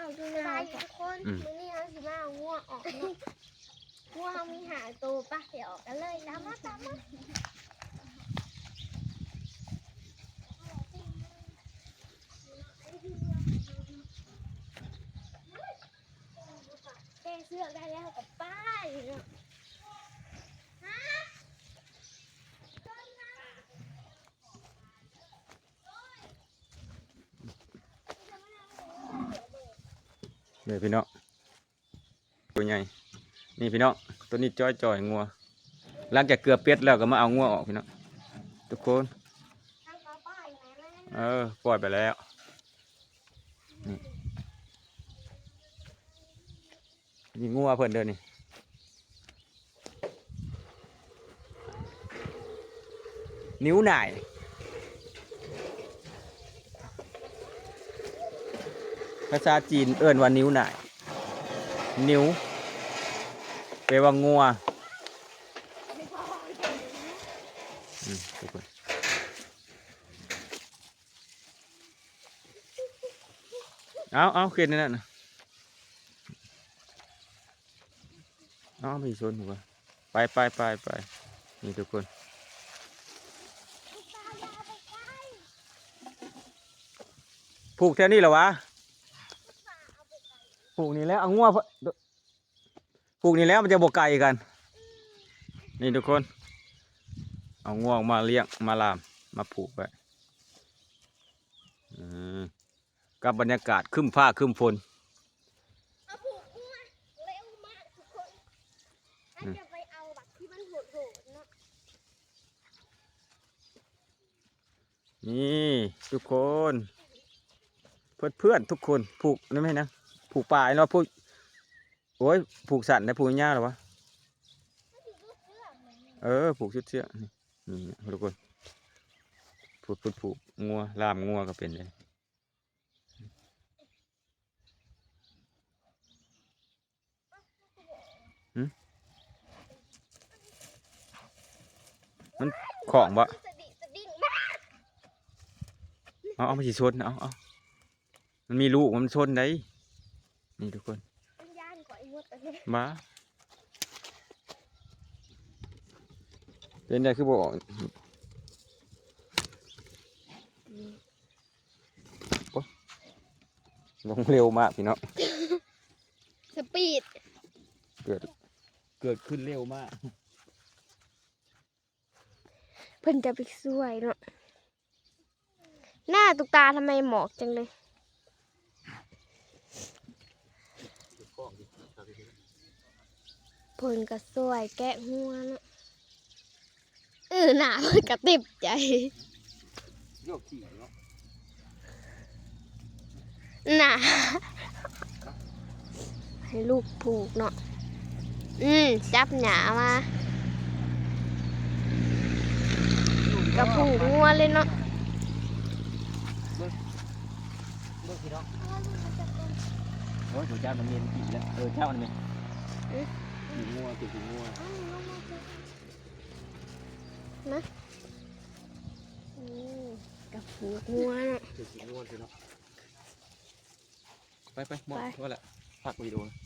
เอาดูนาทุกคนมื้อนี้เราสิมาเอางัวออกเนาะงัวเรามีหาตัวปะเดี๋ยวออกกันเลยตามมาแกเสื้อได้แล้วกับป้ายเนาะนี่พี่น้องตัวใหญ่นี่พี่น้องตัวนี้จ้อยงัวหลังจากเกลือเป็ดแล้วก็มาเอางัวออกพี่น้องทุกคนปล่อยไปแล้วนี่งัวเพิ่นเดินนี่นิ้วหน่ายภาษาจีนเอิ้นว่านิ้วหน่ายนิ้วแปลว่างัวเอาขึ้นนั่นน่ะเอาไปชนหัวไปนี่ทุกคนผูกแถวนี้เหรอวะผูกนี่แล้วเอางัวผูกนี่แล้วมันจะบกไก่กันนี่ทุกคนเอางัวมาเลี้ยงมาลามมาผูกไปกับบรรยากาศครึ้มฟ้าครึ้มฝนเอาผูกงัวเร็วมากทุกคนถ้าจะไปเอาแบบที่มันโหดๆเนาะนี่ทุกคนเพื่อนทุกคนผูกนี่ไหมนะผูกป่าเนาะผูกโอ้ยผูกสัตว์นะผูกหญ้าหรอวะผูกชุดเสื้อนี่ทุกคนผูกงัวล่ามงัวก็เป็นเลยมันของบะเอามาสิชนเอามันมีลูกมันชนได้นี่ทุกคนมาเป็นไงคือบอกลงเร็วมากพี่น้องสปีดเกิดขึ้นเร็วมากเพิ่นจะไปสวยเนาะหน้าตุกตาทำไมหมอกจังเลยเพิ่นก็สวยแกะหัวเนาะหน้าเพิ่นก็ติบใจหน้าให้ลูกผูกเนาะจับหนามากับผูกงัวเลยเนาะโอ้ยถูกเจ้ามันเมียนกี่แล้วเจ้ามันเมียนถูกงัวนะกับผูกงัวเนาะถูกงัวสิเนาะไปหมดว่าแหละพักวิดีโอ